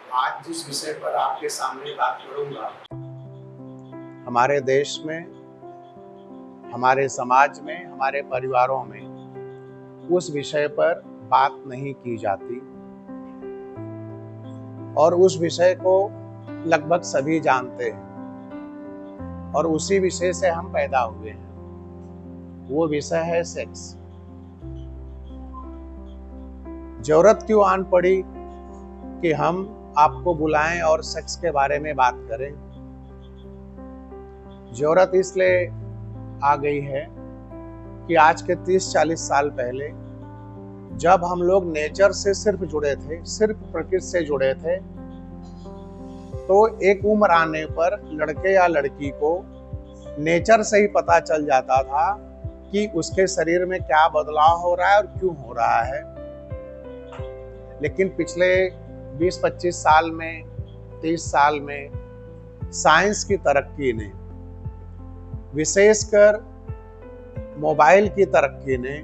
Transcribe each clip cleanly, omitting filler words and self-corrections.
आज जिस विषय पर आपके सामने बात करूंगा, हमारे देश में, हमारे समाज में, हमारे परिवारों में उस विषय पर बात नहीं की जाती और उस विषय को लगभग सभी जानते हैं और उसी विषय से हम पैदा हुए हैं। वो विषय है सेक्स। जरूरत क्यों आन पड़ी कि हम आपको बुलाएं और सेक्स के बारे में बात करें? जरूरत इसलिए आ गई है कि आज के 30-40 साल पहले जब हम लोग नेचर से सिर्फ जुड़े थे, सिर्फ प्रकृति से जुड़े थे, तो एक उम्र आने पर लड़के या लड़की को नेचर से ही पता चल जाता था कि उसके शरीर में क्या बदलाव हो रहा है और क्यों हो रहा है। लेकिन पिछले 20-25 साल में, 30 साल में साइंस की तरक्की ने, विशेषकर मोबाइल की तरक्की ने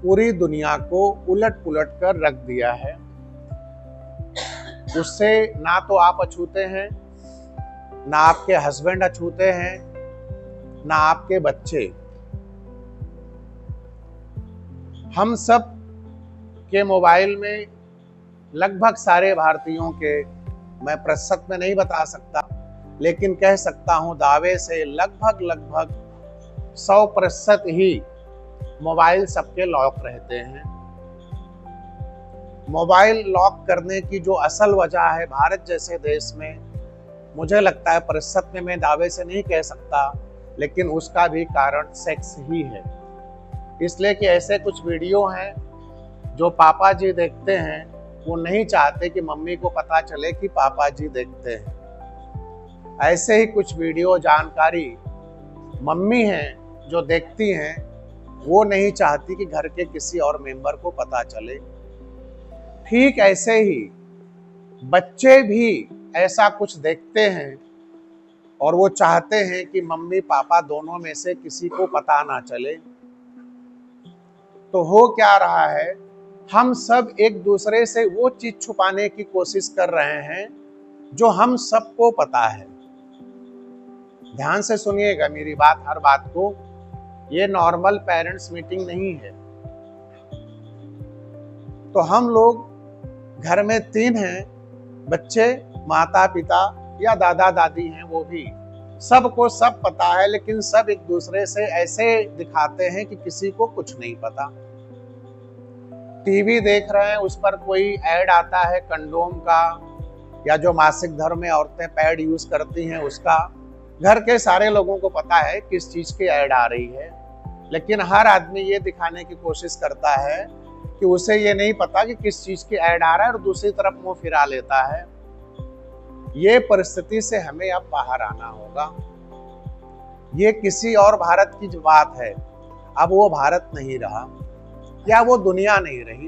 पूरी दुनिया को उलट पुलट कर रख दिया है। उससे ना तो आप अछूते हैं, ना आपके हस्बैंड अछूते हैं, ना आपके बच्चे। हम सब के मोबाइल में लगभग सारे भारतीयों के, मैं प्रतिशत में नहीं बता सकता, लेकिन कह सकता हूं दावे से लगभग 100% ही मोबाइल सबके लॉक रहते हैं। मोबाइल लॉक करने की जो असल वजह है भारत जैसे देश में, मुझे लगता है प्रतिशत में मैं दावे से नहीं कह सकता, लेकिन उसका भी कारण सेक्स ही है। इसलिए कि ऐसे कुछ वीडियो हैं जो पापा जी देखते हैं, वो नहीं चाहते कि मम्मी को पता चले कि पापा जी देखते हैं। ऐसे ही कुछ वीडियो जानकारी मम्मी हैं जो देखती हैं, वो नहीं चाहती कि घर के किसी और मेंबर को पता चले। ठीक ऐसे ही बच्चे भी ऐसा कुछ देखते हैं और वो चाहते हैं कि मम्मी पापा दोनों में से किसी को पता ना चले। तो हो क्या रहा है, हम सब एक दूसरे से वो चीज छुपाने की कोशिश कर रहे हैं जो हम सबको पता है। ध्यान से सुनिएगा मेरी बात, हर बात को। ये नॉर्मल पेरेंट्स मीटिंग नहीं है। तो हम लोग घर में 3 हैं, बच्चे, माता पिता या दादा दादी हैं, वो भी सबको सब पता है, लेकिन सब एक दूसरे से ऐसे दिखाते हैं कि किसी को कुछ नहीं पता। टीवी देख रहे हैं, उस पर कोई ऐड आता है कंडोम का, या जो मासिक धर्म में औरतें पैड यूज करती हैं उसका। घर के सारे लोगों को पता है किस चीज की ऐड आ रही है, लेकिन हर आदमी ये दिखाने की कोशिश करता है कि उसे ये नहीं पता कि किस चीज की ऐड आ रहा है और दूसरी तरफ मुंह फिरा लेता है। ये परिस्थिति से हमें अब बाहर आना होगा। ये किसी और भारत की बात है, अब वो भारत नहीं रहा या वो दुनिया नहीं रही।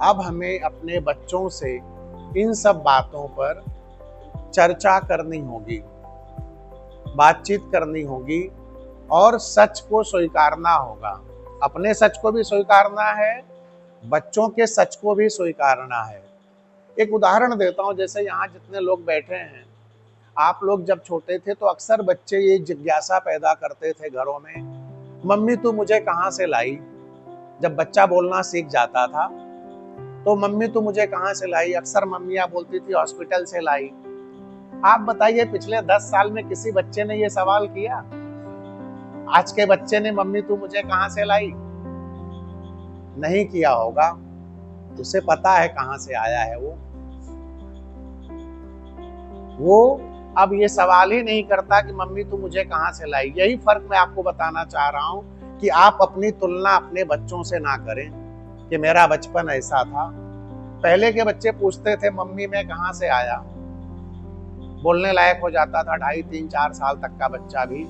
अब हमें अपने बच्चों से इन सब बातों पर चर्चा करनी होगी, बातचीत करनी होगी और सच को स्वीकारना होगा। अपने सच को भी स्वीकारना है, बच्चों के सच को भी स्वीकारना है। एक उदाहरण देता हूँ, जैसे यहाँ जितने लोग बैठे हैं, आप लोग जब छोटे थे तो अक्सर बच्चे ये जिज्ञासा पैदा करते थे घरों में, मम्मी तू मुझे कहाँ से लाई? जब बच्चा बोलना सीख जाता था तो मम्मी तू मुझे कहाँ से लाई? अक्सर मम्मियाँ बोलती थी हॉस्पिटल से लाई। आप बताइए पिछले 10 साल में किसी बच्चे ने ये सवाल किया? आज के बच्चे ने मम्मी तू मुझे कहाँ से लाई नहीं किया होगा। उसे पता है कहाँ से आया है वो अब ये सवाल ही नहीं करता कि मम्मी तू मुझे कहाँ से लाई। यही फर्क मैं आपको बताना चाह रहा हूँ कि आप अपनी तुलना अपने बच्चों से ना करें कि मेरा बचपन ऐसा था। पहले के बच्चे पूछते थे मम्मी मैं कहाँ से आया, बोलने लायक हो जाता था 2.5-3-4 साल तक का बच्चा भी,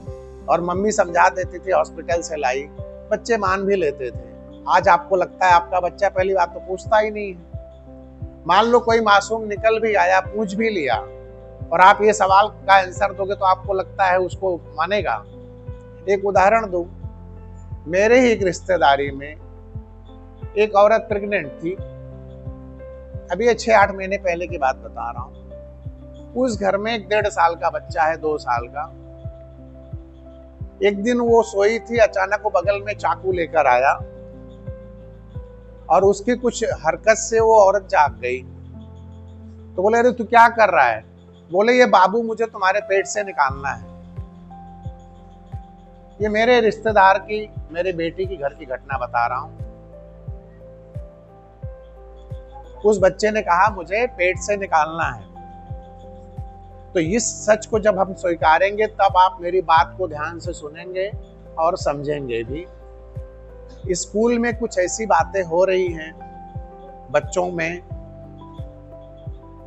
और मम्मी समझा देती थी हॉस्पिटल से लाई, बच्चे मान भी लेते थे। आज आपको लगता है आपका बच्चा पहली बात तो पूछता ही नहीं है। मान लो कोई मासूम निकल भी आया, पूछ भी लिया, और आप ये सवाल का आंसर दोगे तो आपको लगता है उसको मानेगा? एक उदाहरण दूं, मेरे ही एक रिश्तेदारी में एक औरत प्रेग्नेंट थी, अभी ये 6-8 महीने पहले की बात बता रहा हूँ। उस घर में एक 1.5 साल का बच्चा है, 2 साल का। एक दिन वो सोई थी, अचानक वो बगल में चाकू लेकर आया और उसकी कुछ हरकत से वो औरत जाग गई। तो बोले, अरे तू क्या कर रहा है? बोले, ये बाबू मुझे तुम्हारे पेट से निकालना है। ये मेरे रिश्तेदार की, मेरे बेटी की घर की घटना बता रहा हूं। उस बच्चे ने कहा मुझे पेट से निकालना है। तो इस सच को जब हम स्वीकारेंगे तब आप मेरी बात को ध्यान से सुनेंगे और समझेंगे भी। स्कूल में कुछ ऐसी बातें हो रही हैं बच्चों में,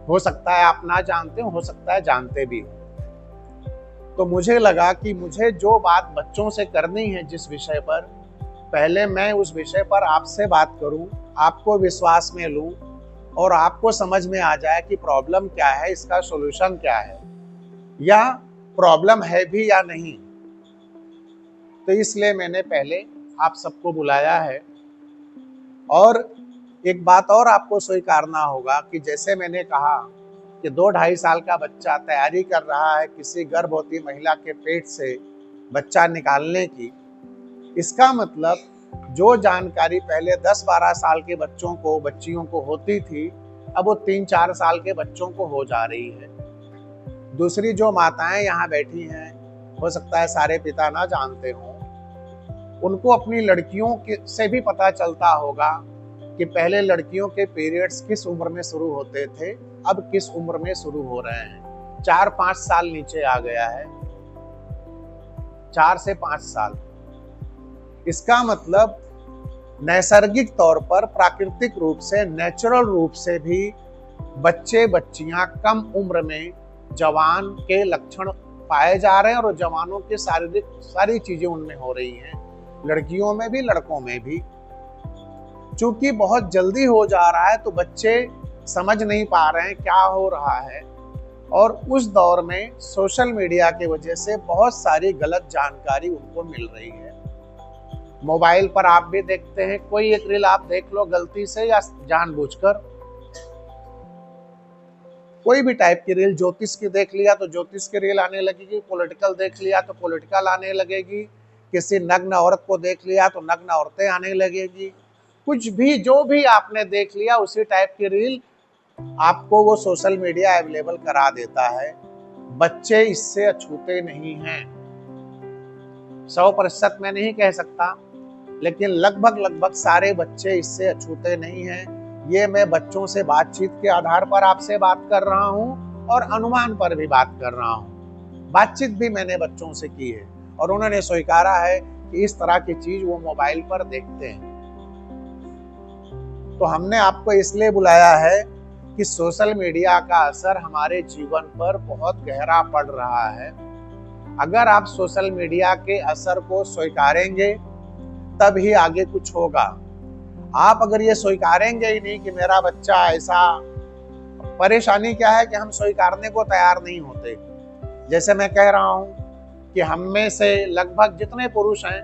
हो सकता है आप ना जानते हो सकता है जानते भी हो। तो मुझे लगा कि मुझे जो बात बच्चों से करनी है जिस विषय पर, पहले मैं उस विषय पर आपसे बात करूं, आपको विश्वास में लूं और आपको समझ में आ जाए कि प्रॉब्लम क्या है, इसका सॉल्यूशन क्या है, या प्रॉब्लम है भी या नहीं। तो इसलिए मैंने पहले आप सबको बुलाया है। और एक बात और आपको स्वीकारना होगा कि जैसे मैंने कहा कि 2-2.5 साल का बच्चा तैयारी कर रहा है किसी गर्भवती महिला के पेट से बच्चा निकालने की, इसका मतलब जो जानकारी पहले 10-12 साल के बच्चों को, बच्चियों को होती थी, अब वो 3-4 साल के बच्चों को हो जा रही है। दूसरी जो माताएं यहाँ बैठी हैं, हो सकता है सारे पिता ना जानते हों, उनको अपनी लड़कियों से भी पता चलता होगा कि पहले लड़कियों के पीरियड्स किस उम्र में शुरू होते थे, अब किस उम्र में शुरू हो रहे हैं। 4-5 साल नीचे आ गया है, 4 से 5 साल। इसका मतलब नैसर्गिक तौर पर, प्राकृतिक रूप से, नेचुरल रूप से भी बच्चे बच्चियां कम उम्र में जवान के लक्षण पाए जा रहे हैं और जवानों के शारीरिक सारी चीजें उनमें हो रही हैं, लड़कियों में भी लड़कों में भी। चूंकि बहुत जल्दी हो जा रहा है तो बच्चे समझ नहीं पा रहे हैं क्या हो रहा है। और उस दौर में सोशल मीडिया की वजह से बहुत सारी गलत जानकारी उनको मिल रही है। मोबाइल पर आप भी देखते हैं, कोई एक रील आप देख लो गलती से या जानबूझकर, कोई भी टाइप की रील, ज्योतिष की देख लिया तो ज्योतिष की रील आने लगेगी, पॉलिटिकल देख लिया तो पॉलिटिकल आने लगेगी, किसी नग्न औरत को देख लिया तो नग्न औरतें आने लगेगी। कुछ भी, जो भी आपने देख लिया उसी टाइप की रील आपको वो सोशल मीडिया अवेलेबल करा देता है। बच्चे इससे अछूते नहीं हैं, 100% मैं नहीं कह सकता, लेकिन लगभग सारे बच्चे इससे अछूते नहीं हैं। ये मैं बच्चों से बातचीत के आधार पर आपसे बात कर रहा हूं और अनुमान पर भी बात कर रहा हूं। बातचीत भी मैंने बच्चों से की है और उन्होंने स्वीकारा है कि इस तरह की चीज वो मोबाइल पर देखते हैं। तो हमने आपको इसलिए बुलाया है कि सोशल मीडिया का असर हमारे जीवन पर बहुत गहरा पड़ रहा है। अगर आप सोशल मीडिया के असर को स्वीकारेंगे तब ही आगे कुछ होगा। आप अगर ये स्वीकारेंगे ही नहीं कि मेरा बच्चा ऐसा, परेशानी क्या है कि हम स्वीकारने को तैयार नहीं होते। जैसे मैं कह रहा हूं कि हम में से लगभग जितने पुरुष हैं,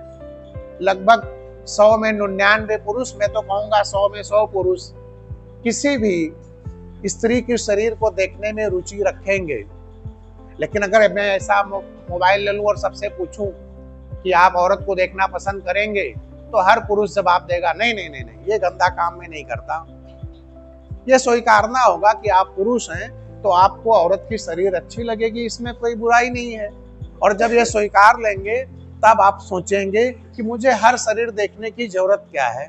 लगभग 100 में 99 पुरुष, मैं तो कहूंगा 100 में 100 पुरुष किसी भी स्त्री के शरीर को देखने में रुचि रखेंगे। लेकिन अगर मैं ऐसा मोबाइल ले लूं और सबसे पूछूं कि आप औरत को देखना पसंद करेंगे, तो हर पुरुष जवाब देगा नहीं नहीं नहीं नहीं, ये गंदा काम मैं नहीं करता। ये स्वीकारना होगा कि आप पुरुष हैं तो आपको औरत की शरीर अच्छी लगेगी, इसमें कोई बुराई नहीं है। और जब ये स्वीकार लेंगे तब आप सोचेंगे कि मुझे हर शरीर देखने की जरूरत क्या है।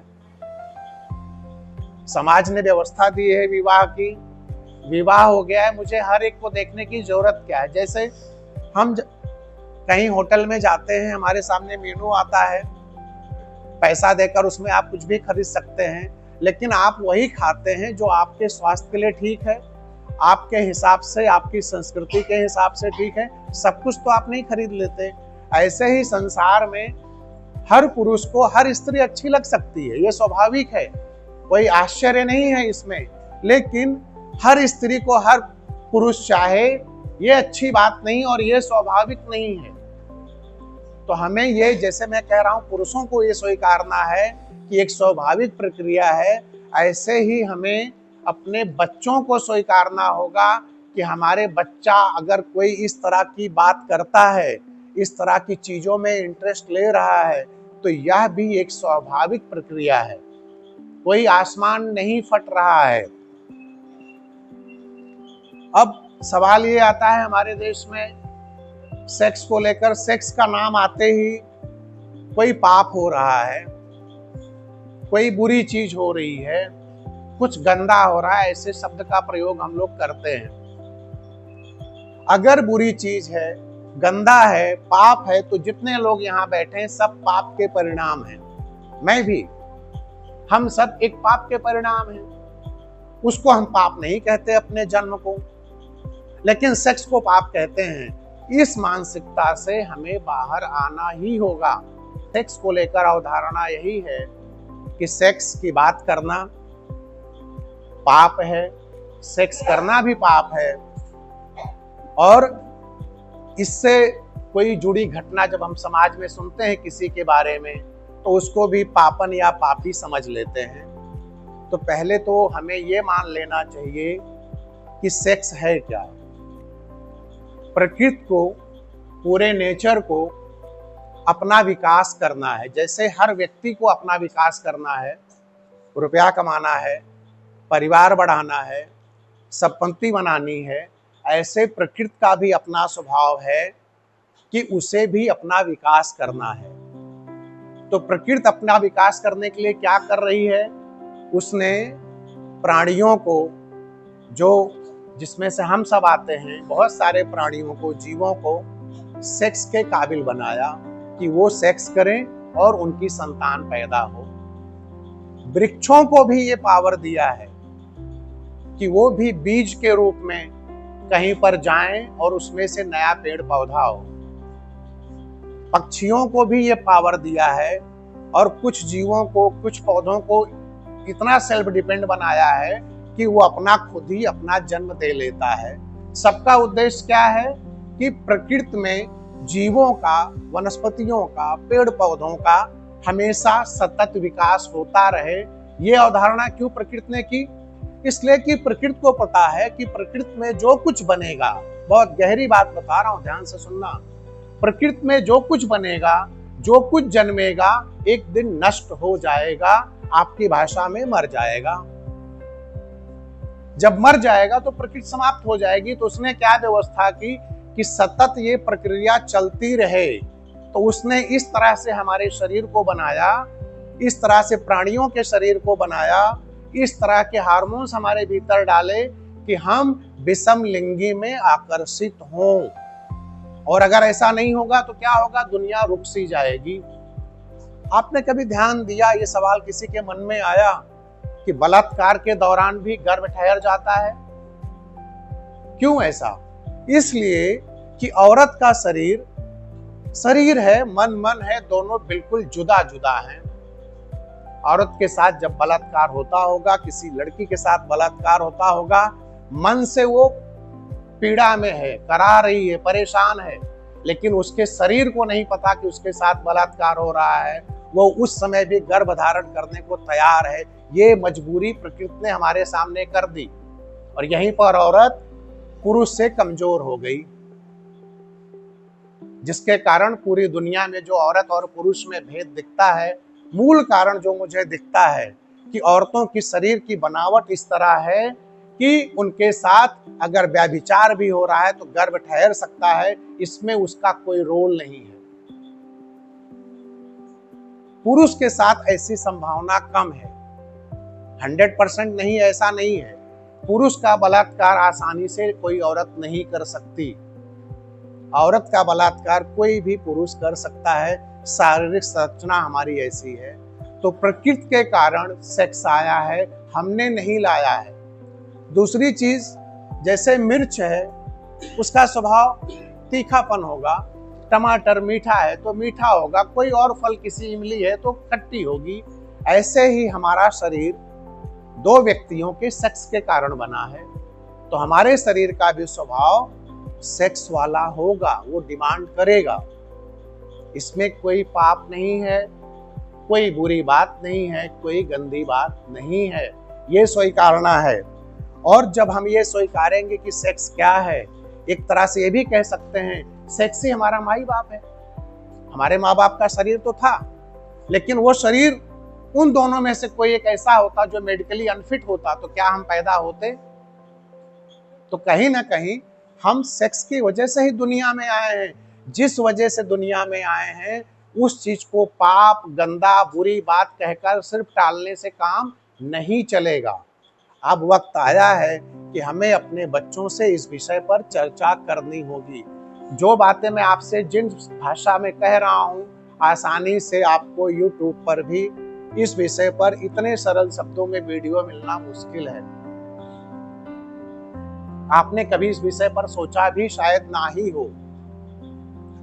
समाज ने व्यवस्था दी है विवाह की, विवाह हो गया है, मुझे हर एक को देखने की जरूरत क्या है। जैसे हम कहीं होटल में जाते हैं, हमारे सामने मेनू आता है, पैसा देकर उसमें आप कुछ भी खरीद सकते हैं, लेकिन आप वही खाते हैं जो आपके स्वास्थ्य के लिए ठीक है, आपके हिसाब से, आपकी संस्कृति के हिसाब से ठीक है। सब कुछ तो आप नहीं खरीद लेते। ऐसे ही संसार में हर पुरुष को हर स्त्री अच्छी लग सकती है, ये स्वाभाविक है, कोई आश्चर्य नहीं है इसमें। लेकिन हर स्त्री को हर पुरुष चाहे, ये अच्छी बात नहीं और ये स्वाभाविक नहीं है। तो हमें ये, जैसे मैं कह रहा हूं, पुरुषों को ये स्वीकारना है कि एक स्वाभाविक प्रक्रिया है, ऐसे ही हमें अपने बच्चों को स्वीकारना होगा कि हमारे बच्चा अगर कोई इस तरह की बात करता है, इस तरह की चीजों में इंटरेस्ट ले रहा है, तो यह भी एक स्वाभाविक प्रक्रिया है। कोई आसमान नहीं फट रहा है। अब सवाल ये आता है हमारे देश में सेक्स को लेकर, सेक्स का नाम आते ही कोई पाप हो रहा है, कोई बुरी चीज हो रही है, कुछ गंदा हो रहा है, ऐसे शब्द का प्रयोग हम लोग करते हैं। अगर बुरी चीज है, गंदा है, पाप है, तो जितने लोग यहाँ बैठे हैं सब पाप के परिणाम हैं। मैं भी, हम सब एक पाप के परिणाम हैं। उसको हम पाप नहीं कहते अपने जन्म को, लेकिन सेक्स को पाप कहते हैं। इस मानसिकता से हमें बाहर आना ही होगा। सेक्स को लेकर अवधारणा यही है कि सेक्स की बात करना पाप है, सेक्स करना भी पाप है, और इससे कोई जुड़ी घटना जब हम समाज में सुनते हैं किसी के बारे में, तो उसको भी पापन या पापी समझ लेते हैं। तो पहले तो हमें ये मान लेना चाहिए कि सेक्स है क्या। प्रकृति को, पूरे नेचर को अपना विकास करना है। जैसे हर व्यक्ति को अपना विकास करना है, रुपया कमाना है, परिवार बढ़ाना है, संपत्ति बनानी है, ऐसे प्रकृति का भी अपना स्वभाव है कि उसे भी अपना विकास करना है। तो प्रकृति अपना विकास करने के लिए क्या कर रही है? उसने प्राणियों को, जो जिसमें से हम सब आते हैं, बहुत सारे प्राणियों को, जीवों को सेक्स के काबिल बनाया कि वो सेक्स करें और उनकी संतान पैदा हो। वृक्षों को भी ये पावर दिया है कि वो भी बीज के रूप में कहीं पर जाएं और उसमें से नया पेड़ पौधा हो। पक्षियों को भी ये पावर दिया है, और कुछ जीवों को, कुछ पौधों को इतना सेल्फ डिपेंड बनाया है कि वो अपना खुद ही अपना जन्म दे लेता है। सबका उद्देश्य क्या है कि प्रकृति में जीवों का, वनस्पतियों का, पेड़ पौधों का हमेशा सतत विकास होता रहे। ये अवधारणा क्यों प्रकृति ने की? इसलिए कि प्रकृति को पता है कि प्रकृति में जो कुछ बनेगा, बहुत गहरी बात बता रहा हूं, ध्यान से सुनना, प्रकृति में जो कुछ बनेगा, जो कुछ जन्मेगा, एक दिन नष्ट हो जाएगा, आपकी भाषा में मर जाएगा। जब मर जाएगा तो प्रकृति समाप्त हो जाएगी। तो उसने क्या व्यवस्था की कि सतत ये प्रक्रिया चलती रहे। तो उसने इस तरह से हमारे शरीर को बनाया, इस तरह से प्राणियों के शरीर को बनाया, इस तरह के हार्मोन्स हमारे भीतर डाले कि हम विषम लिंगी में आकर्षित हों। और अगर ऐसा नहीं होगा तो क्या होगा? दुनिया रुक सी जाएगी। आपने कभी ध्यान दिया, ये सवाल किसी के मन में आया कि बलात्कार के दौरान भी गर्भ ठहर जाता है? क्यों ऐसा? इसलिए कि औरत का शरीर है, मन है, दोनों बिल्कुल जुदा जुदा हैं। औरत के साथ जब बलात्कार होता होगा, किसी लड़की के साथ बलात्कार होता होगा, मन से वो पीड़ा में है, करा रही है, परेशान है, लेकिन उसके शरीर को नहीं पता कि उसके साथ बलात्कार हो रहा है। वो उस समय भी गर्भ धारण करने को तैयार है। ये मजबूरी प्रकृति ने हमारे सामने कर दी, और यहीं पर औरत पुरुष से कमजोर हो गई, जिसके कारण पूरी दुनिया में जो औरत और पुरुष में भेद दिखता है, मूल कारण जो मुझे दिखता है कि औरतों की शरीर की बनावट इस तरह है कि उनके साथ अगर व्यभिचार भी हो रहा है तो गर्भ ठहर सकता है, इसमें उसका कोई रोल नहीं है। पुरुष के साथ ऐसी संभावना कम है, 100% नहीं, ऐसा नहीं है। पुरुष का बलात्कार आसानी से कोई औरत नहीं कर सकती। औरत का बलात्कार कोई भी पुरुष कर सकता है, शारीरिक संरचना हमारी ऐसी है। तो प्रकृति के कारण सेक्स आया है, हमने नहीं लाया है। दूसरी चीज, जैसे मिर्च है, उसका स्वभाव तीखापन होगा, टमाटर मीठा है तो मीठा होगा, कोई और फल, किसी इमली है तो खट्टी होगी। ऐसे ही हमारा शरीर दो व्यक्तियों के सेक्स के कारण बना है, तो हमारे शरीर का भी स्वभाव सेक्स वाला होगा, वो डिमांड करेगा। इसमें कोई पाप नहीं है, कोई बुरी बात नहीं है, कोई गंदी बात नहीं है। ये स्वीकारना है। और जब हम ये स्वीकारेंगे कि सेक्स क्या है, एक तरह से ये भी कह सकते हैं सेक्स ही हमारा माई बाप है। हमारे माँ बाप का शरीर तो था, लेकिन वो शरीर उन दोनों में से कोई एक ऐसा होता जो मेडिकली अनफिट होता, तो क्या हम पैदा होते? तो कहीं ना कहीं हम सेक्स की वजह से ही दुनिया में आए हैं। जिस वजह से दुनिया में आए हैं उस चीज को पाप, गंदा, बुरी बात कहकर सिर्फ टालने से काम नहीं चलेगा। अब वक्त आया है कि हमें अपने बच्चों से इस विषय पर चर्चा करनी होगी। जो बातें मैं आपसे जिन भाषा में कह रहा हूँ, आसानी से आपको YouTube पर भी इस विषय पर इतने सरल शब्दों में वीडियो मिलना मुश्किल है। आपने कभी इस विषय पर सोचा भी शायद ना ही हो।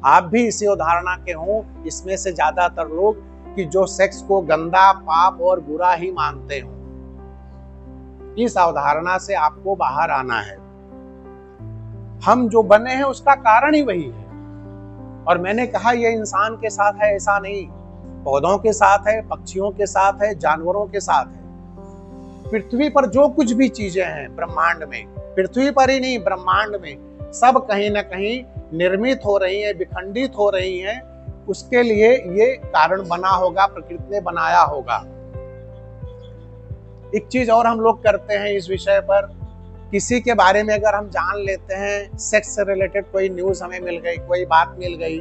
आप भी इसी अवधारणा के हों, इसमें से ज्यादातर लोग, कि जो सेक्स को गंदा, पाप और बुरा ही मानते हों। इस अवधारणा से आपको बाहर आना है। हम जो बने हैं उसका कारण ही वही है। और मैंने कहा यह इंसान के साथ है ऐसा नहीं, पौधों के साथ है, पक्षियों के साथ है, जानवरों के साथ है। पृथ्वी पर जो कुछ भी चीजें हैं ब्रह्मांड में, पृथ्वी पर ही नहीं ब्रह्मांड में, सब कहीं ना कहीं निर्मित हो रही है, विखंडित हो रही हैं। उसके लिए ये कारण बना होगा, प्रकृति ने बनाया होगा। एक चीज और हम लोग करते हैं इस विषय पर, किसी के बारे में अगर हम जान लेते हैं, सेक्स से रिलेटेड कोई न्यूज हमें मिल गई, कोई बात मिल गई,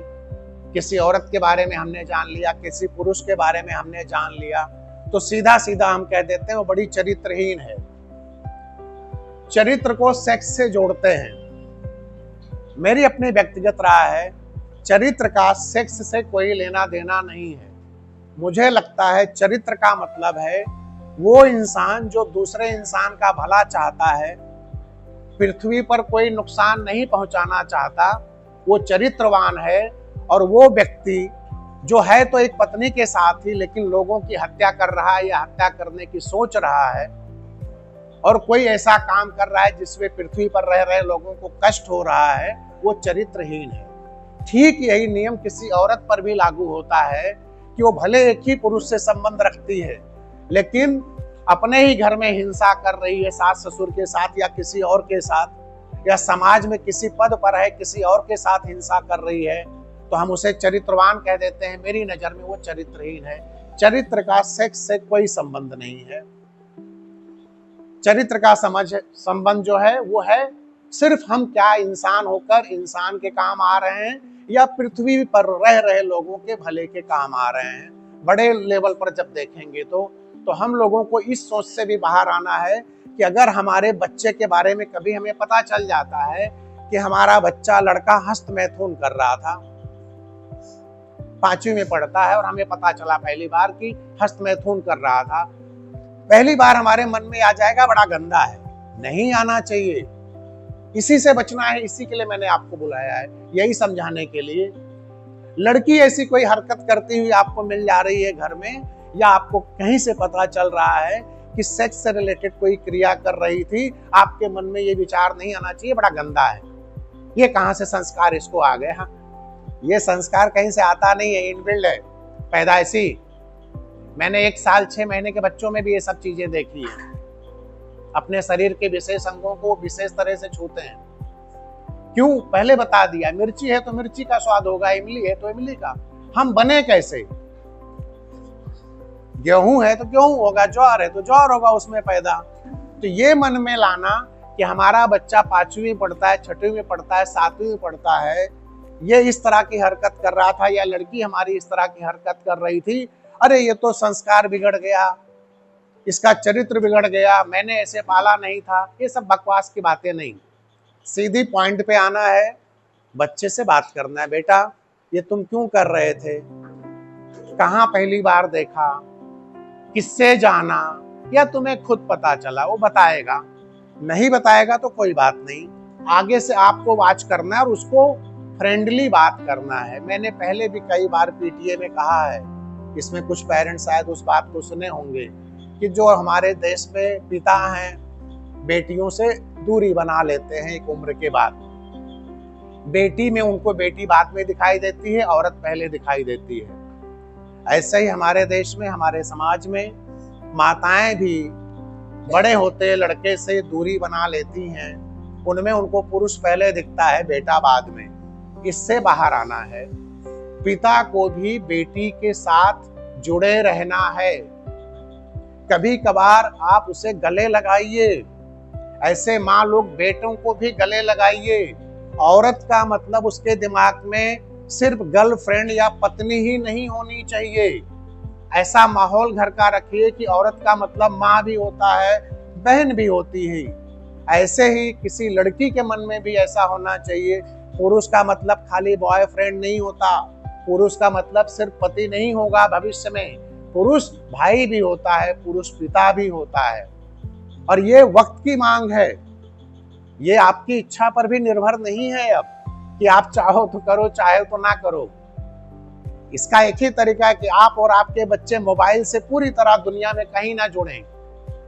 किसी औरत के बारे में हमने जान लिया, किसी पुरुष के बारे में हमने जान लिया, तो सीधा सीधा हम कह देते हैं वो बड़ी चरित्रहीन है। चरित्र को सेक्स से जोड़ते हैं। मेरी अपनी व्यक्तिगत राय है, चरित्र का सेक्स से कोई लेना देना नहीं है। मुझे लगता है चरित्र का मतलब है वो इंसान जो दूसरे इंसान का भला चाहता है, पृथ्वी पर कोई नुकसान नहीं पहुंचाना चाहता, वो चरित्रवान है। और वो व्यक्ति जो है तो एक पत्नी के साथ ही, लेकिन लोगों की हत्या कर रहा है या हत्या करने की सोच रहा है, और कोई ऐसा काम कर रहा है जिसमें पृथ्वी पर रह रहे लोगों को कष्ट हो रहा है, वो चरित्रहीन है। ठीक यही नियम किसी औरत पर भी लागू होता है कि वो भले एक ही पुरुष से संबंध रखती है, लेकिन अपने ही घर में हिंसा कर रही है, सास ससुर के साथ या किसी और के साथ, या समाज में किसी पद पर है, किसी और के साथ हिंसा कर रही है, तो हम उसे चरित्रवान कह देते हैं। मेरी नजर में वो चरित्रहीन है। चरित्र का सेक्स से कोई संबंध नहीं है। चरित्र का संबंध जो है वो है सिर्फ हम क्या इंसान होकर इंसान के काम आ रहे हैं, या पृथ्वी पर रह रहे लोगों के भले के काम आ रहे हैं। बड़े लेवल पर जब देखेंगे तो हम लोगों को इस सोच से भी बाहर आना है कि अगर हमारे बच्चे के बारे में कभी हमें पता चल जाता है कि हमारा बच्चा लड़का हस्त मैथुन कर रहा था, 5वीं में पढ़ता है और हमें पता चला पहली बार कि हस्त मैथुन कर रहा था, पहली बार हमारे मन में आ जाएगा बड़ा गंदा है, नहीं आना चाहिए। इसी से बचना है, इसी के लिए मैंने आपको बुलाया है, यही समझाने के लिए। लड़की ऐसी कोई हरकत करती हुई आपको मिल जा रही है घर में, या आपको कहीं से पता चल रहा है कि सेक्स से रिलेटेड कोई क्रिया कर रही थी, आपके मन में ये विचार नहीं आना चाहिए बड़ा गंदा है। ये कहाँ से संस्कार इसको आ गए? हाँ, ये संस्कार कहीं से आता नहीं है, इनबिल्ड है, पैदाइशी। मैंने 1 साल 6 महीने के बच्चों में भी ये सब चीजें देखी है। अपने शरीर के विशेष अंगों को विशेष तरह से छूते हैं। क्यों? पहले बता दिया, मिर्ची है तो मिर्ची का स्वाद होगा, इमली है तो इमली का। हम बने कैसे? गेहूं है तो गेहूं होगा, ज्वार है तो ज्वार होगा उसमें पैदा। तो ये मन में लाना कि हमारा बच्चा 5वीं में पढ़ता है, 6वीं में पढ़ता है, 7वीं में पढ़ता है, ये इस तरह की हरकत कर रहा था, या लड़की हमारी इस तरह की हरकत कर रही थी, अरे ये तो संस्कार बिगड़ गया, इसका चरित्र बिगड़ गया, मैंने ऐसे पाला नहीं था। ये सब बकवास की बातें नहीं, सीधी पॉइंट पे आना है, बच्चे से बात करना है। बेटा ये तुम क्यों कर रहे थे, कहाँ पहली बार देखा, किससे जाना, या तुम्हें खुद पता चला? वो बताएगा, नहीं बताएगा तो कोई बात नहीं, आगे से आपको वाच करना है और उसको फ्रेंडली बात करना है। मैंने पहले भी कई बार पीटीए में कहा है, इसमें कुछ पेरेंट्स शायद उस बात को सुने होंगे, कि जो हमारे देश में पिता हैं बेटियों से दूरी बना लेते हैं एक उम्र के बाद। बेटी में उनको बेटी बाद में दिखाई देती है, औरत पहले दिखाई देती है। ऐसे ही हमारे देश में, हमारे समाज में माताएं भी बड़े होते लड़के से दूरी बना लेती हैं, उनमें उनको पुरुष पहले दिखता है, बेटा बाद में। इससे बाहर आना है। पिता को भी बेटी के साथ जुड़े रहना है। कभी कभार आप उसे गले लगाइए, ऐसे माँ लोग बेटों को भी गले लगाइए। औरत का मतलब उसके दिमाग में सिर्फ गर्लफ्रेंड या पत्नी ही नहीं होनी चाहिए। ऐसा माहौल घर का रखिए कि औरत का मतलब माँ भी होता है, बहन भी होती है। ऐसे ही किसी लड़की के मन में भी ऐसा होना चाहिए। पुरुष का मतलब खाली बॉयफ्रेंड नहीं होता, पुरुष का मतलब सिर्फ पति नहीं होगा भविष्य में। पुरुष भाई भी होता है, पुरुष पिता भी होता है। और ये वक्त की मांग है, ये आपकी इच्छा पर भी निर्भर नहीं है अब कि आप चाहो तो करो, चाहे तो ना करो। इसका एक ही तरीका है कि आप और आपके बच्चे मोबाइल से पूरी तरह दुनिया में कहीं ना जुड़ें,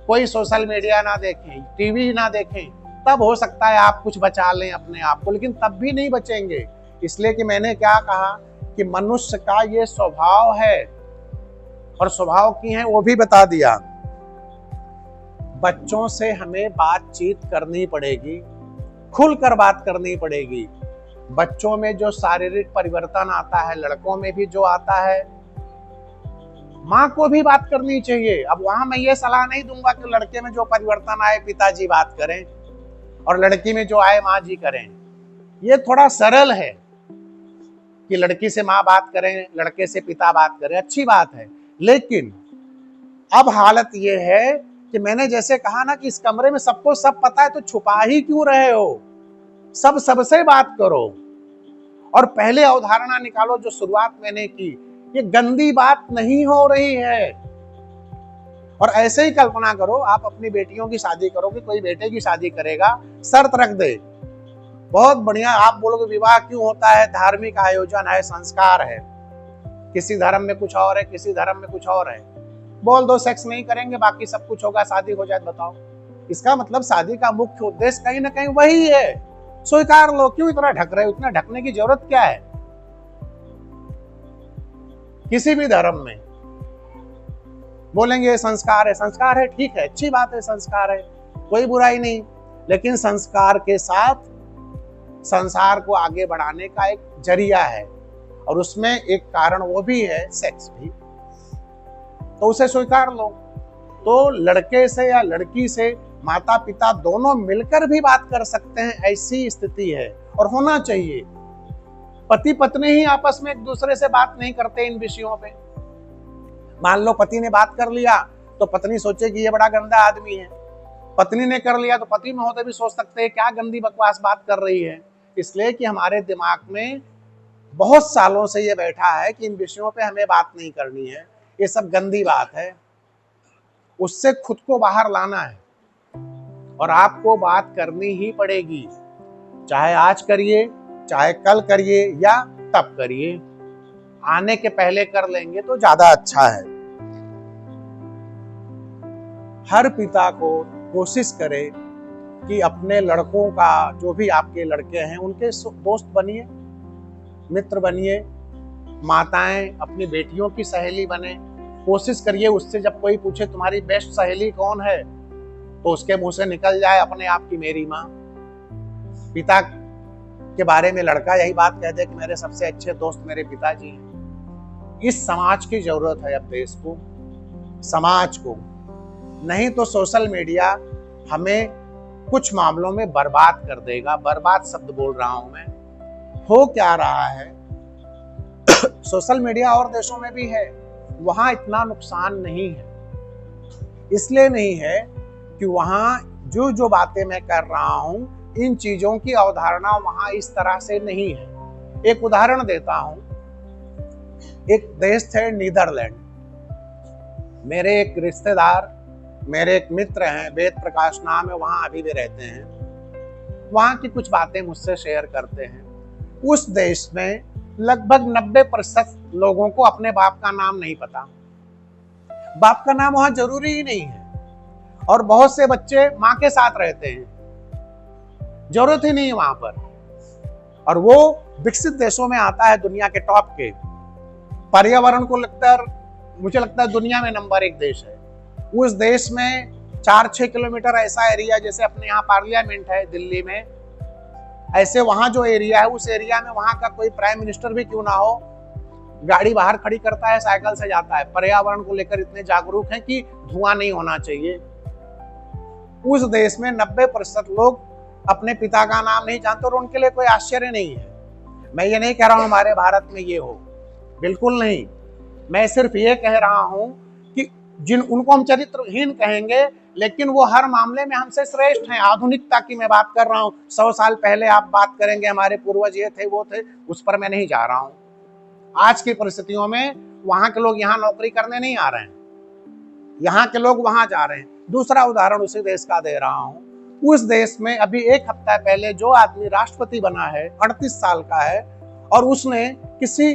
कोई सोशल मीडिया ना देखें, टीवी ना देखें। तब हो सकता है आप कुछ बचा लें अपने आप को, लेकिन तब भी नहीं बचेंगे। इसलिए कि मैंने क्या कहा कि मनुष्य का ये स्वभाव है, और स्वभाव की है वो भी बता दिया। बच्चों से हमें बातचीत करनी पड़ेगी, खुलकर बात करनी पड़ेगी। बच्चों में जो शारीरिक परिवर्तन आता है, लड़कों में भी जो आता है, माँ को भी बात करनी चाहिए। अब वहां मैं ये सलाह नहीं दूंगा कि लड़के में जो परिवर्तन आए पिताजी बात करें और लड़की में जो आए माँ जी करें। ये थोड़ा सरल है कि लड़की से माँ बात करें, लड़के से पिता बात करें, अच्छी बात है। लेकिन अब हालत ये है कि मैंने जैसे कहा ना कि इस कमरे में सबको सब पता है, तो छुपा ही क्यों रहे हो? सब सबसे बात करो। और पहले अवधारणा निकालो जो शुरुआत मैंने की, ये गंदी बात नहीं हो रही है। और ऐसे ही कल्पना करो, आप अपनी बेटियों की शादी करोगे, कोई बेटे की शादी करेगा, शर्त रख दे, बहुत बढ़िया। आप बोलोगे विवाह क्यों होता है? धार्मिक आयोजन है, संस्कार है। किसी धर्म में कुछ और है, किसी धर्म में कुछ और है। बोल दो सेक्स नहीं करेंगे, बाकी सब कुछ होगा, शादी हो जाए। बताओ, इसका मतलब शादी का मुख्य उद्देश्य कहीं ना कहीं वही है। स्वीकार लो। क्यों इतना ढक रहे हो? इतना ढकने की जरूरत क्या है? किसी भी धर्म में बोलेंगे संस्कार है, संस्कार है, ठीक है, अच्छी बात है, संस्कार है, कोई बुराई नहीं। लेकिन संस्कार के साथ संसार को आगे बढ़ाने का एक जरिया है, और उसमें एक कारण वो भी है सेक्स भी, तो उसे स्वीकार लो। तो लड़के से या लड़की से माता पिता दोनों मिलकर भी बात कर सकते हैं, ऐसी स्थिति है और होना चाहिए। पति पत्नी ही आपस में एक दूसरे से बात नहीं करते इन विषयों पे। मान लो पति ने बात कर लिया तो पत्नी सोचेगी ये बड़ा गंदा आदमी है, पत्नी ने कर लिया तो पति महोदय भी सोच सकते हैं क्या गंदी बकवास बात कर रही है। इसलिए कि हमारे दिमाग में बहुत सालों से ये बैठा है कि इन विषयों पे हमें बात नहीं करनी है, ये सब गंदी बात है। उससे खुद को बाहर लाना है, और आपको बात करनी ही पड़ेगी, चाहे आज करिए, चाहे कल करिए या तब करिए। आने के पहले कर लेंगे तो ज्यादा अच्छा है। हर पिता को कोशिश करे कि अपने लड़कों का, जो भी आपके लड़के हैं, उनके दोस्त बनिए, मित्र बनिए। माताएं अपनी बेटियों की सहेली बने। कोशिश करिए उससे जब कोई पूछे तुम्हारी बेस्ट सहेली कौन है, तो उसके मुंह से निकल जाए अपने आप की मेरी माँ। पिता के बारे में लड़का यही बात कह दे कि मेरे सबसे अच्छे दोस्त मेरे पिताजी हैं। इस समाज की जरूरत है अब देश को, समाज को। नहीं तो सोशल मीडिया हमें कुछ मामलों में बर्बाद कर देगा। बर्बाद शब्द बोल रहा हूं मैं। हो क्या रहा है, सोशल मीडिया और देशों में भी है, वहां इतना नुकसान नहीं है। इसलिए नहीं है कि वहां जो जो बातें मैं कर रहा हूं, इन चीजों की अवधारणा वहां इस तरह से नहीं है। एक उदाहरण देता हूं। एक देश थे नीदरलैंड। मेरे एक रिश्तेदार, मेरे एक मित्र हैं, वेद प्रकाश नाम है, वहां अभी भी रहते हैं। वहां की कुछ बातें मुझसे शेयर करते हैं। उस देश में लगभग 90% लोगों को अपने बाप का नाम नहीं पता। बाप का नाम वहां जरूरी ही नहीं है, और बहुत से बच्चे माँ के साथ रहते हैं, जरूरत ही नहीं है वहां पर। और वो विकसित देशों में आता है, दुनिया के टॉप के। पर्यावरण को मुझे लगता है दुनिया में नंबर 1 देश है। उस देश में 4-6 किलोमीटर ऐसा एरिया, जैसे अपने यहाँ पार्लियामेंट है दिल्ली में, ऐसे वहां जो एरिया है उस एरिया में वहां का कोई प्राइम मिनिस्टर भी क्यों ना हो, गाड़ी बाहर खड़ी करता है, साइकिल से जाता है। पर्यावरण को लेकर इतने जागरूक हैं कि धुआं नहीं होना चाहिए। उस देश में 90% लोग अपने पिता का नाम नहीं जानते और उनके लिए कोई आश्चर्य नहीं है। मैं ये नहीं कह रहा हूं हमारे भारत में ये हो, बिल्कुल नहीं। मैं सिर्फ ये कह रहा हूं कि जिन उनको हम चरित्रहीन कहेंगे, लेकिन वो हर मामले में हमसे श्रेष्ठ हैं। आधुनिकता की मैं बात कर रहा हूं। 100 साल पहले आप बात करेंगे हमारे पूर्वज ये थे वो थे, उस पर मैं नहीं जा रहा हूं। आज की परिस्थितियों में वहां के लोग यहाँ नौकरी करने नहीं आ रहे हैं, यहाँ के लोग वहां जा रहे हैं। दूसरा उदाहरण उसी देश का दे रहा हूं। उस देश में अभी 1 हफ्ता पहले जो आदमी राष्ट्रपति बना है, 38 साल का है, और उसने किसी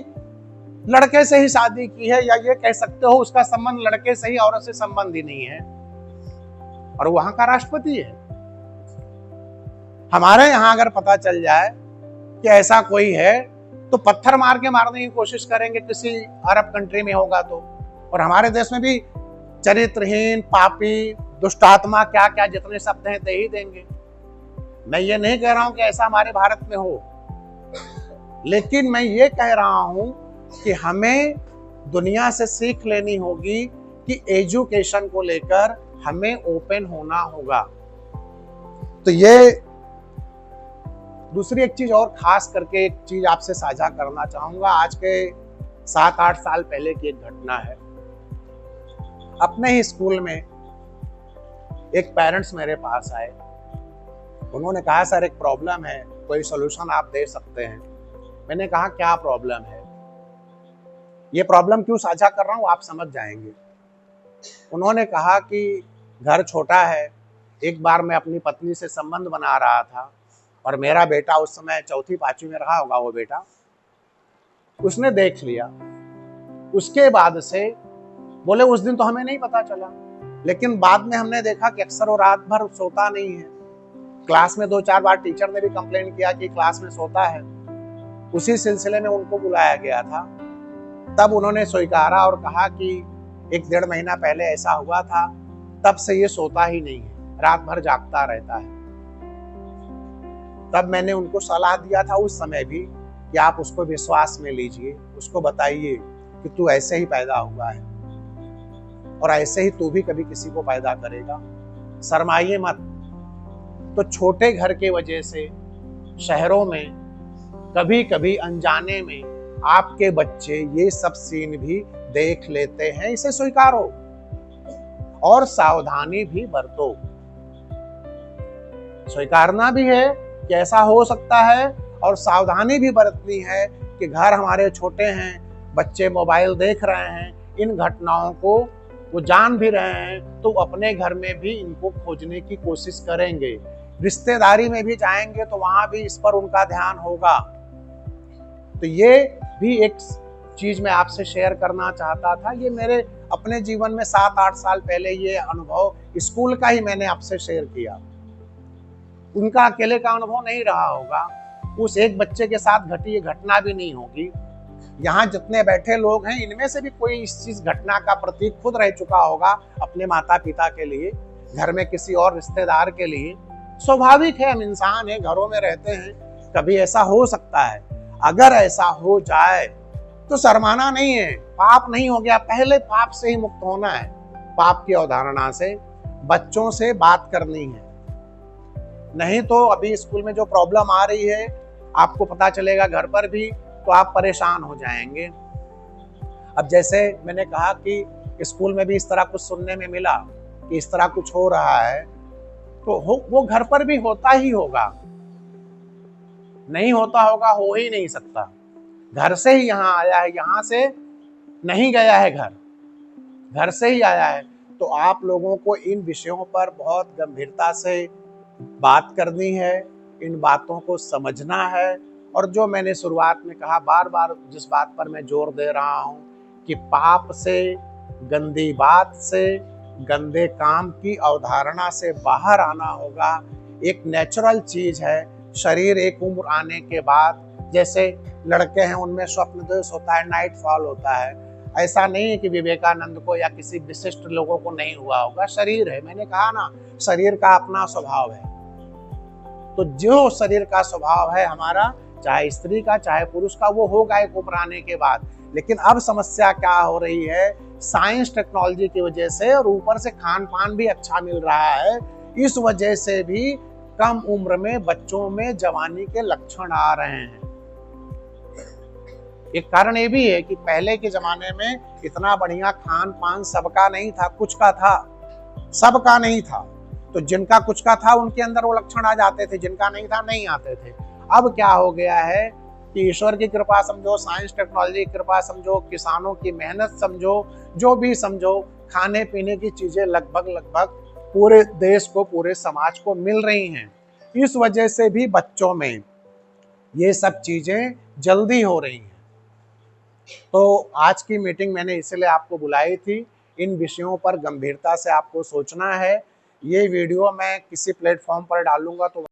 लड़के से ही शादी की है, या ये कह सकते हो उसका संबंध लड़के से ही, औरत से संबंध ही नहीं है, और वहां का राष्ट्रपति है। हमारे यहां अगर पता चल जाए कि ऐसा कोई है तो पत्थर मार के मारने की कोशिश करेंगे, किसी अरब कंट्री में होगा तो। और हमारे देश में भी चरित्रहीन, पापी, दुष्टात्मा, क्या क्या जितने शब्द हैं दे ही देंगे। मैं ये नहीं कह रहा हूं कि ऐसा हमारे भारत में हो, लेकिन मैं ये कह रहा हूं कि हमें दुनिया से सीख लेनी होगी कि एजुकेशन को लेकर हमें ओपन होना होगा। तो ये दूसरी एक चीज और खास करके एक चीज आपसे साझा करना चाहूंगा। आज के 7-8 साल पहले की एक घटना है। अपने ही स्कूल में एक पेरेंट्स मेरे पास आए। उन्होंने कहा सर एक प्रॉब्लम है, कोई सॉल्यूशन आप दे सकते हैं। मैंने कहा क्या प्रॉब्लम है? ये प्रॉब्लम क्यों साझा कर रहा हूँ आप समझ जाएंगे। उन्होंने कहा कि घर छोटा है, एक बार मैं अपनी पत्नी से संबंध बना रहा था और मेरा बेटा उस समय 4वीं-5वीं में रहा होगा, वो बेटा उसने देख लिया। उसके बाद से बोले उस दिन तो हमें नहीं पता चला, लेकिन बाद में हमने देखा कि अक्सर वो रात भर सोता नहीं है। क्लास में 2-4 बार टीचर ने भी कंप्लेन किया कि क्लास में सोता है। उसी सिलसिले में उनको बुलाया गया था। तब उन्होंने स्वीकारा और कहा कि 1-1.5 महीना पहले ऐसा हुआ था, तब से ये सोता ही नहीं है, रात भर जागता रहता है। तब मैंने उनको सलाह दिया था उस समय भी कि आप उसको विश्वास में लीजिए, उसको बताइए कि तू ऐसे ही पैदा हुआ है और ऐसे ही तू भी कभी किसी को पैदा करेगा, शर्माइए मत। तो छोटे घर के वजह से शहरों में कभी कभी अनजाने में आपके बच्चे ये सब सीन भी देख लेते हैं। इसे स्वीकारो और सावधानी भी बरतो। स्वीकारना भी है कि ऐसा हो सकता है और सावधानी भी बरतनी है कि घर हमारे छोटे हैं, बच्चे मोबाइल देख रहे हैं, इन घटनाओं को वो जान भी रहे हैं, तो अपने घर में भी इनको खोजने की कोशिश करेंगे। रिश्तेदारी में भी जाएंगे तो वहां भी इस पर उनका ध्यान होगा। तो ये भी एक चीज मैं आपसे शेयर करना चाहता था। ये मेरे अपने जीवन में 7-8 साल पहले ये अनुभव स्कूल का ही मैंने आपसे शेयर किया। उनका अकेले का अनुभव नहीं रहा होगा, उस एक बच्चे के साथ घटी ये घटना भी नहीं होगी। यहाँ जितने बैठे लोग हैं इनमें से भी कोई इस चीज घटना का प्रतीक खुद रह चुका होगा अपने माता पिता के लिए, घर में किसी और रिश्तेदार के लिए। स्वाभाविक है, हम इंसान हैं, घरों में रहते हैं, कभी ऐसा हो सकता है। अगर ऐसा हो जाए तो शर्माना नहीं है, पाप नहीं हो गया, पहले पाप से ही मुक्त होना है। पाप की अवधारणा से बच्चों से बात करनी है, नहीं तो अभी स्कूल में जो प्रॉब्लम आ रही है आपको पता चलेगा घर पर भी, तो आप परेशान हो जाएंगे। अब जैसे मैंने कहा कि स्कूल में भी इस तरह कुछ सुनने में मिला कि इस तरह कुछ हो रहा है, तो वो घर पर भी होता ही होगा, नहीं होता होगा हो ही नहीं सकता। घर से ही यहाँ आया है, यहाँ से नहीं गया है, घर से ही आया है। तो आप लोगों को इन विषयों पर बहुत गंभीरता से बात करनी है, इन बातों को समझना है। और जो मैंने शुरुआत में कहा, बार बार जिस बात पर मैं जोर दे रहा हूँ कि पाप से, गंदी बात से, गंदे काम की अवधारणा से बाहर आना होगा। एक नेचुरल चीज है। शरीर एक उम्र आने के बाद, जैसे लड़के हैं उनमें स्वप्न दोष होता है, नाइट फॉल होता है, ऐसा नहीं है कि विवेकानंद को या किसी विशिष्ट लोगों को नहीं हुआ होगा। शरीर है, मैंने कहा ना, शरीर का अपना स्वभाव है। तो जो शरीर का स्वभाव है हमारा, चाहे स्त्री का चाहे पुरुष का, वो होगा एक उम्र आने के बाद। लेकिन अब समस्या क्या हो रही है, साइंस टेक्नोलॉजी की वजह से और ऊपर से खान पान भी अच्छा मिल रहा है, इस वजह से भी कम उम्र में बच्चों में जवानी के लक्षण आ रहे हैं। एक कारण ये भी है कि पहले के जमाने में इतना बढ़िया खान पान सबका नहीं था, कुछ का था, सबका नहीं था। तो जिनका कुछ का था उनके अंदर वो लक्षण आ जाते थे, जिनका नहीं था नहीं आते थे। अब क्या हो गया है कि ईश्वर की कृपा समझो, साइंस टेक्नोलॉजी की कृपा समझो, किसानों की मेहनत समझो, जो भी समझो, खाने पीने की चीजें लगभग पूरे देश को, पूरे समाज को मिल रही हैं। इस वजह से भी बच्चों में ये सब चीजें जल्दी हो रही हैं। तो आज की मीटिंग मैंने इसलिए आपको बुलाई थी, इन विषयों पर गंभीरता से आपको सोचना है। ये वीडियो मैं किसी प्लेटफॉर्म पर डालूंगा तो